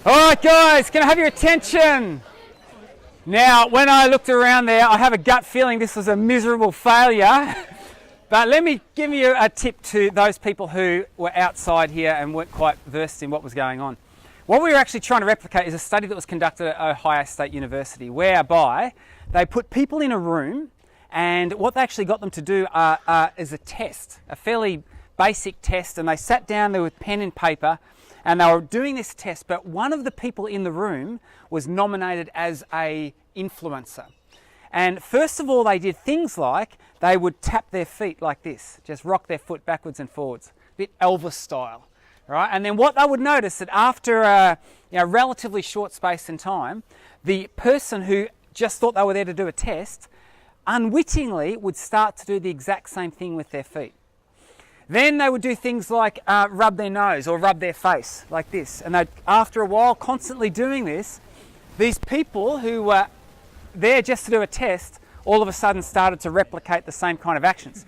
All right, guys, can I have your attention? Now, when I looked around there, I have a gut feeling this was a miserable failure. But let me give you a tip to those people who were outside here and weren't quite versed in what was going on. What we were actually trying to replicate is a study that was conducted at Ohio State University, whereby they put people in a room, and what they actually got them to do is a test, a fairly basic test, and they sat down there with pen and paper, and they were doing this test, but one of the people in the room was nominated as a influencer. And first of all, they did things like they would tap their feet like this, just rock their foot backwards and forwards, a bit Elvis style, right? And then what they would notice that after a relatively short space in time, the person who just thought they were there to do a test, unwittingly would start to do the exact same thing with their feet. Then they would do things like rub their nose or rub their face like this. And they'd, after a while, constantly doing this, these people who were there just to do a test, all of a sudden started to replicate the same kind of actions.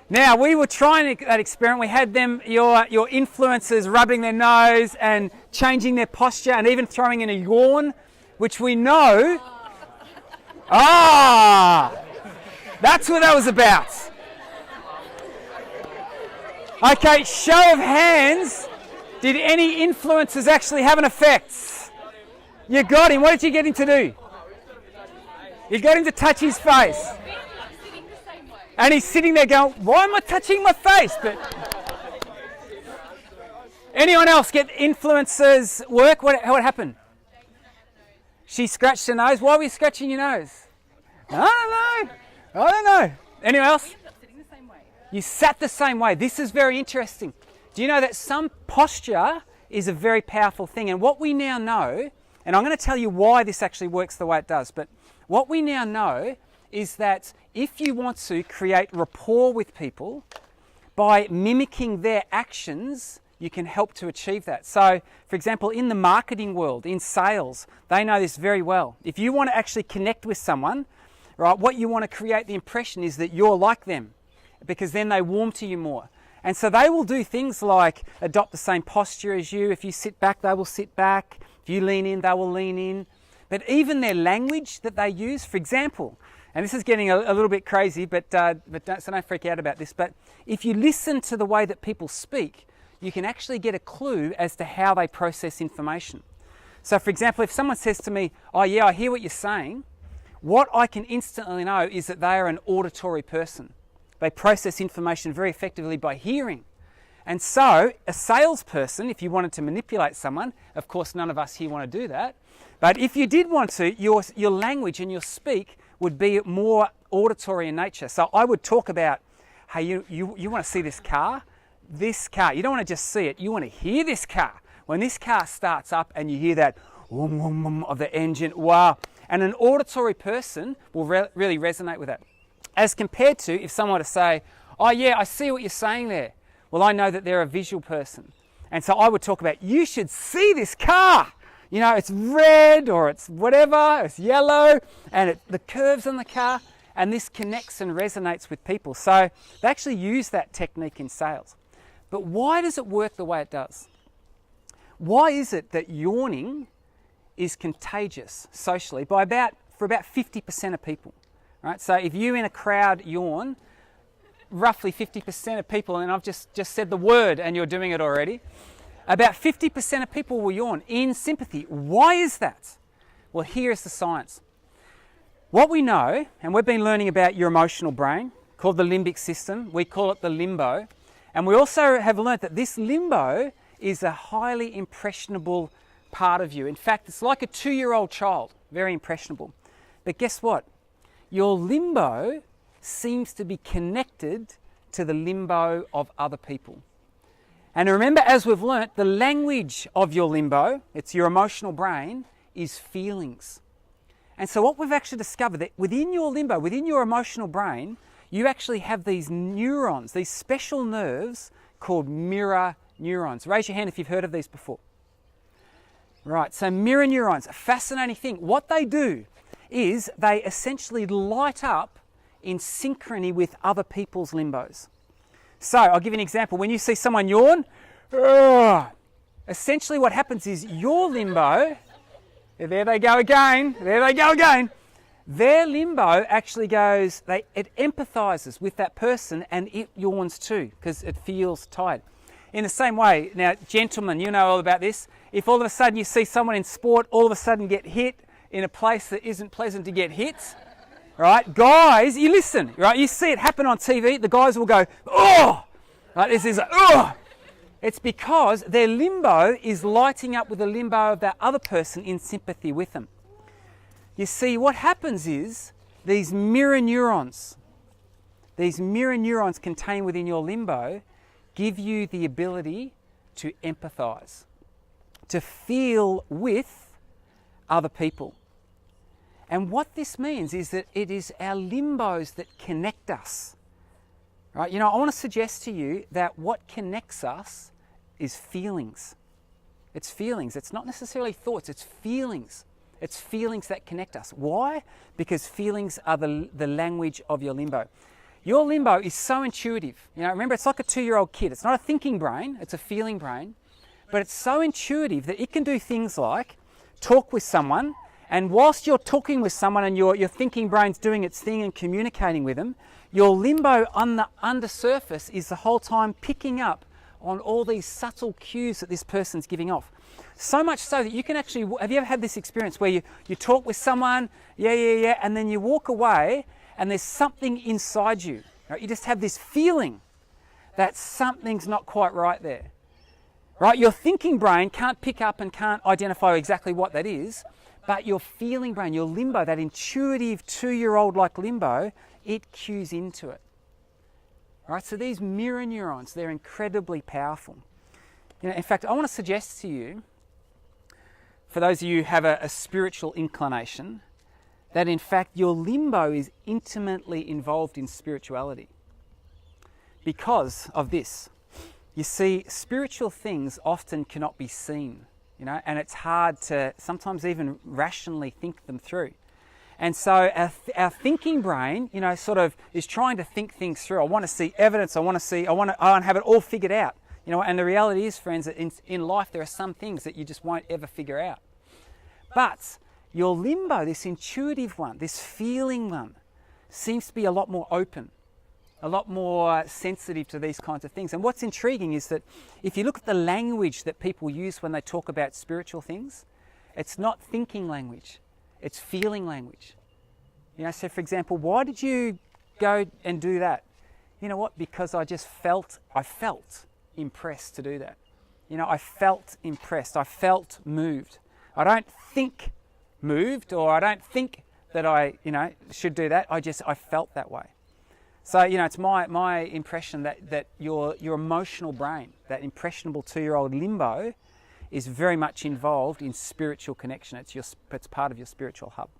Now, we were trying that experiment. We had them, your influencers, rubbing their nose and changing their posture and even throwing in a yawn, which we know... that's what that was about. Okay, show of hands. Did any influencers actually have an effect? You got him. What did you get him to do? You got him to touch his face. And he's sitting there going, why am I touching my face? But anyone else get influencers work? What happened? She scratched her nose. Why were you scratching your nose? I don't know. Anyone else? You sat the same way. This is very interesting. Do you know that some posture is a very powerful thing? And what we now know, and I'm going to tell you why this actually works the way it does, but what we now know is that if you want to create rapport with people, by mimicking their actions, you can help to achieve that. So, for example, in the marketing world, in sales, they know this very well. If you want to actually connect with someone, right, what you want to create the impression is that you're like them, because then they warm to you more. And so they will do things like adopt the same posture as you. If you sit back, they will sit back. If you lean in, they will lean in. But even their language that they use, for example, and this is getting a little bit crazy, but don't freak out about this, but if you listen to the way that people speak, you can actually get a clue as to how they process information. So for example, if someone says to me, oh yeah, I hear what you're saying, what I can instantly know is that they are an auditory person. They process information very effectively by hearing. And so a salesperson, if you wanted to manipulate someone, of course none of us here want to do that, but if you did want to, your language and your speak would be more auditory in nature. So I would talk about, hey, you want to see this car? This car, you don't want to just see it, you want to hear this car. When this car starts up and you hear that whoom, whoom, whoom of the engine, wow. And an auditory person will really resonate with that. As compared to if someone were to say, oh yeah, I see what you're saying there. Well, I know that they're a visual person. And so I would talk about, you should see this car. You know, it's red or it's whatever, it's yellow, and the curves on the car, and this connects and resonates with people. So they actually use that technique in sales. But why does it work the way it does? Why is it that yawning is contagious socially for about 50% of people? Right? So if you in a crowd yawn, roughly 50% of people, and I've just said the word and you're doing it already, about 50% of people will yawn in sympathy. Why is that? Well, here's the science. What we know, and we've been learning about your emotional brain, called the limbic system, we call it the limbo, and we also have learnt that this limbo is a highly impressionable part of you. In fact, it's like a 2-year-old child, very impressionable. But guess what? Your limbo seems to be connected to the limbo of other people. And remember, as we've learnt, the language of your limbo, it's your emotional brain, is feelings. And so what we've actually discovered, that within your limbo, within your emotional brain, you actually have these neurons, these special nerves called mirror neurons. Raise your hand if you've heard of these before. Right, so mirror neurons, a fascinating thing. What they do is they essentially light up in synchrony with other people's limbos. So I'll give you an example. When you see someone yawn, Essentially what happens is your limbo, there they go again, their limbo actually goes, it empathizes with that person and it yawns too because it feels tired. In the same way, now gentlemen, you know all about this, if all of a sudden you see someone in sport all of a sudden get hit in a place that isn't pleasant to get hit, right? Guys, you listen, right? You see it happen on TV, the guys will go, oh! Right, this is, oh! It's because their limbo is lighting up with the limbo of that other person in sympathy with them. You see, what happens is these mirror neurons contained within your limbo give you the ability to empathize, to feel with other people. And what this means is that it is our limbos that connect us. Right? You know, I want to suggest to you that what connects us is feelings. It's feelings. It's not necessarily thoughts, it's feelings. It's feelings that connect us. Why? Because feelings are the language of your limbo. Your limbo is so intuitive. You know, remember, it's like a 2-year-old kid. It's not a thinking brain, it's a feeling brain. But it's so intuitive that it can do things like talk with someone, and whilst you're talking with someone and your thinking brain's doing its thing and communicating with them, your limbo on the undersurface is the whole time picking up on all these subtle cues that this person's giving off. So much so that you can actually, have you ever had this experience where you talk with someone, and then you walk away and there's something inside you, right? You just have this feeling that something's not quite right there, right? Your thinking brain can't pick up and can't identify exactly what that is, but your feeling brain, your limbo, that intuitive 2-year-old like limbo, it cues into it. Right? So these mirror neurons, they're incredibly powerful. You know, in fact, I want to suggest to you, for those of you who have a spiritual inclination, that in fact your limbo is intimately involved in spirituality. Because of this. You see, spiritual things often cannot be seen, you know, and it's hard to sometimes even rationally think them through. And so our thinking brain, you know, sort of is trying to think things through. I want to see evidence. I want to have it all figured out. You know, and the reality is, friends, that in life there are some things that you just won't ever figure out. But your limbo, this intuitive one, this feeling one, seems to be a lot more open, a lot more sensitive to these kinds of things. And what's intriguing is that if you look at the language that people use when they talk about spiritual things, it's not thinking language. It's feeling language. You know, so for example, why did you go and do that? You know what? Because I felt impressed to do that. You know, I felt impressed. I felt moved. I don't think moved, or I don't think that I, you know, should do that. I felt that way. So, you know, it's my impression that your emotional brain, that impressionable 2-year-old limbo, is very much involved in spiritual connection. It's part of your spiritual hub.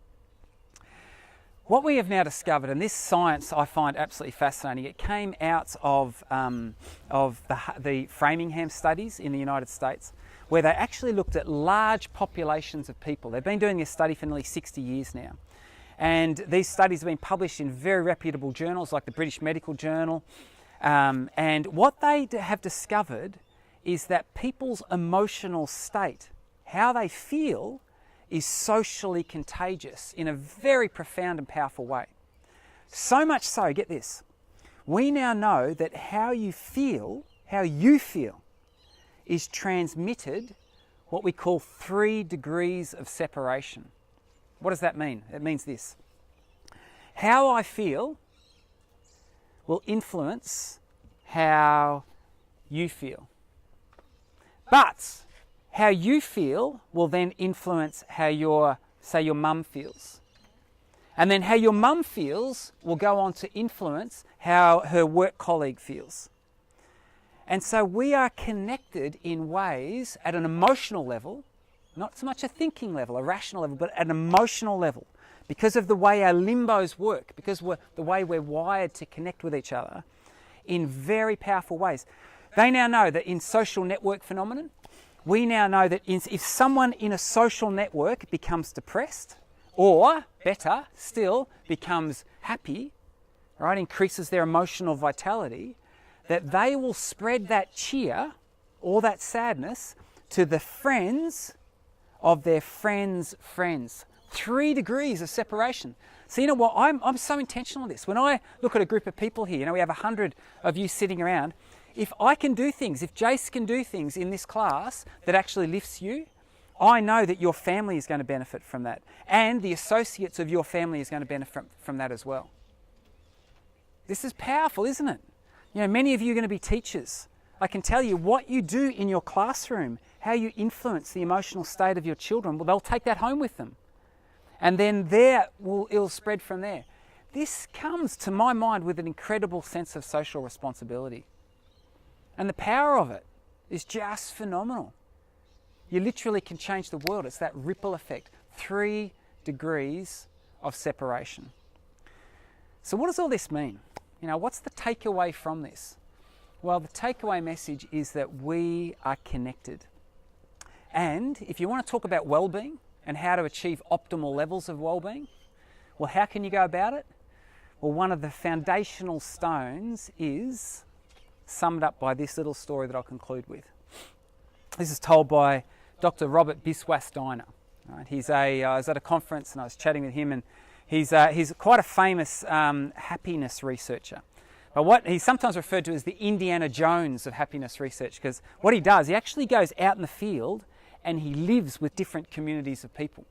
What we have now discovered, and this science I find absolutely fascinating, it came out of the Framingham studies in the United States, where they actually looked at large populations of people. They've been doing this study for nearly 60 years now. And these studies have been published in very reputable journals like the British Medical Journal. And what they have discovered is that people's emotional state, how they feel, is socially contagious in a very profound and powerful way. So much so, get this, we now know that how you feel, is transmitted what we call 3 degrees of separation. What does that mean? It means this. How I feel will influence how you feel. But how you feel will then influence how your mum feels. And then how your mum feels will go on to influence how her work colleague feels. And so we are connected in ways at an emotional level, not so much a thinking level, a rational level, but at an emotional level, because of the way our limbos work, because the way we're wired to connect with each other in very powerful ways. They now know that in social network phenomenon, we now know that if someone in a social network becomes depressed, or better still, becomes happy, right, increases their emotional vitality, that they will spread that cheer all that sadness to the friends of their friends' friends. 3 degrees of separation. So you know what, I'm so intentional on this. When I look at a group of people here, you know, we have 100 of you sitting around, if I can do things, if Jace can do things in this class that actually lifts you, I know that your family is going to benefit from that. And the associates of your family is going to benefit from that as well. This is powerful, isn't it? You know, many of you are going to be teachers. I can tell you what you do in your classroom, how you influence the emotional state of your children, well, they'll take that home with them. And then it'll spread from there. This comes to my mind with an incredible sense of social responsibility. And the power of it is just phenomenal. You literally can change the world. It's that ripple effect. 3 degrees of separation. So what does all this mean? You know, what's the takeaway from this? Well, the takeaway message is that we are connected. And if you want to talk about well-being and how to achieve optimal levels of well-being, well, how can you go about it? Well, one of the foundational stones is summed up by this little story that I'll conclude with. This is told by Dr. Robert Biswas-Diener. Right? I was at a conference and I was chatting with him, and he's quite a famous happiness researcher. But what he's sometimes referred to as the Indiana Jones of happiness research, because what he does, he actually goes out in the field and he lives with different communities of people.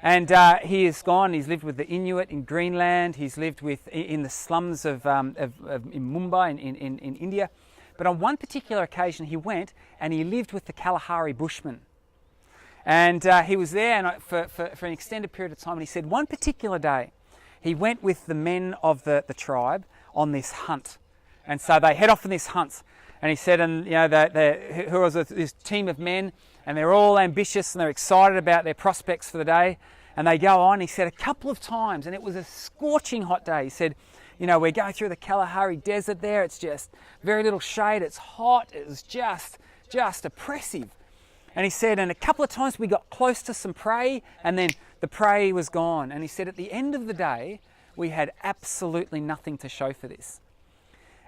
And he's lived with the Inuit in Greenland, he's lived in the slums in Mumbai in India. But on one particular occasion he went and he lived with the Kalahari Bushmen. And he was there for an extended period of time, and he said one particular day he went with the men of the tribe on this hunt. And so they head off on this hunt. And he said, and you know, who was this team of men, and they're all ambitious and they're excited about their prospects for the day. And they go on, he said, a couple of times, and it was a scorching hot day. He said, you know, we're going through the Kalahari Desert there. It's just very little shade. It's hot. It was just oppressive. And he said, and a couple of times we got close to some prey, and then the prey was gone. And he said, at the end of the day, we had absolutely nothing to show for this.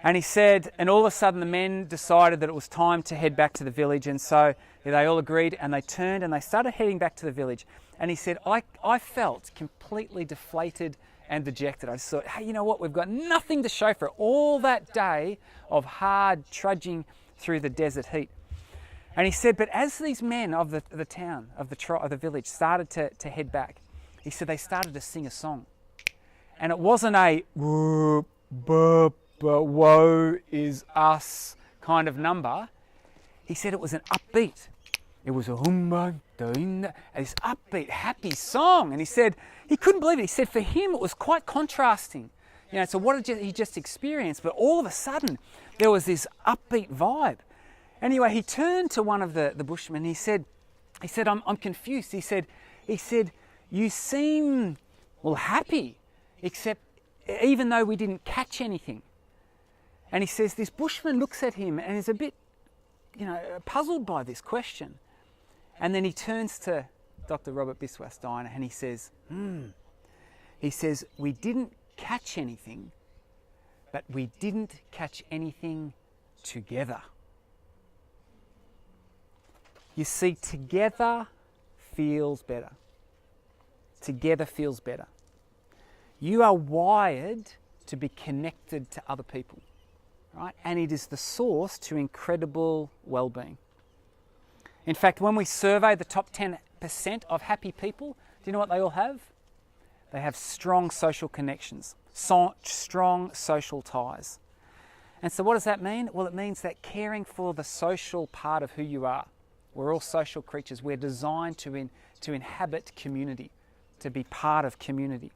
And he said, and all of a sudden the men decided that it was time to head back to the village. And so they all agreed, and they turned and they started heading back to the village. And he said, I felt completely deflated and dejected. I just thought, hey, you know what? We've got nothing to show for it. All that day of hard trudging through the desert heat. And he said, but as these men of the town, of the village, started to head back, he said they started to sing a song. And it wasn't a woe is us kind of number. He said it was an upbeat. It was a this upbeat, happy song. And he said he couldn't believe it. He said for him it was quite contrasting. You know, so what he just experienced, but all of a sudden there was this upbeat vibe. Anyway, he turned to one of the bushmen. He said, I'm confused. He said, you seem, well, happy, except even though we didn't catch anything. And he says, this bushman looks at him and is a bit, you know, puzzled by this question. And then he turns to Dr. Robert Biswas-Diener and he says, He says, we didn't catch anything, but we didn't catch anything together. You see, together feels better. Together feels better. You are wired to be connected to other people, right? And it is the source to incredible well-being. In fact, when we survey the top 10% of happy people, do you know what they all have? They have strong social connections, strong social ties. And so what does that mean? Well, it means that caring for the social part of who you are. We're all social creatures. We're designed to inhabit community, to be part of community.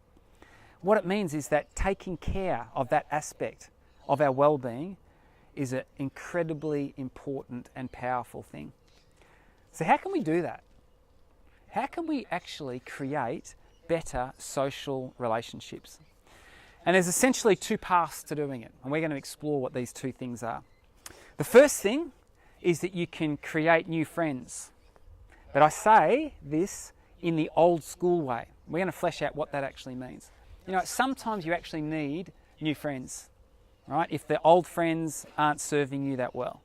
What it means is that taking care of that aspect of our well-being is an incredibly important and powerful thing. So how can we do that? How can we actually create better social relationships? And there's essentially 2 paths to doing it, and we're going to explore what these 2 things are. The first thing is that you can create new friends. But I say this in the old school way. We're going to flesh out what that actually means. You know, sometimes you actually need new friends, right? If the old friends aren't serving you that well.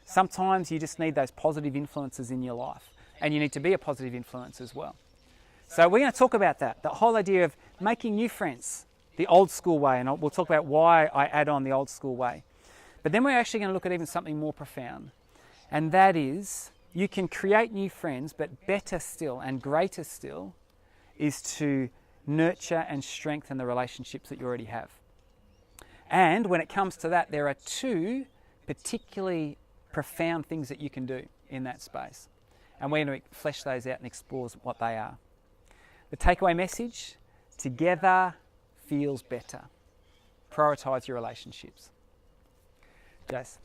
Sometimes you just need those positive influences in your life, and you need to be a positive influence as well. So we're going to talk about that, the whole idea of making new friends, the old school way, and we'll talk about why I add on the old school way. But then we're actually going to look at even something more profound, and that is you can create new friends, but better still and greater still is to nurture and strengthen the relationships that you already have. And when it comes to that, there are two particularly profound things that you can do in that space. And we're going to flesh those out and explore what they are. The takeaway message, together feels better. Prioritise your relationships. Jace.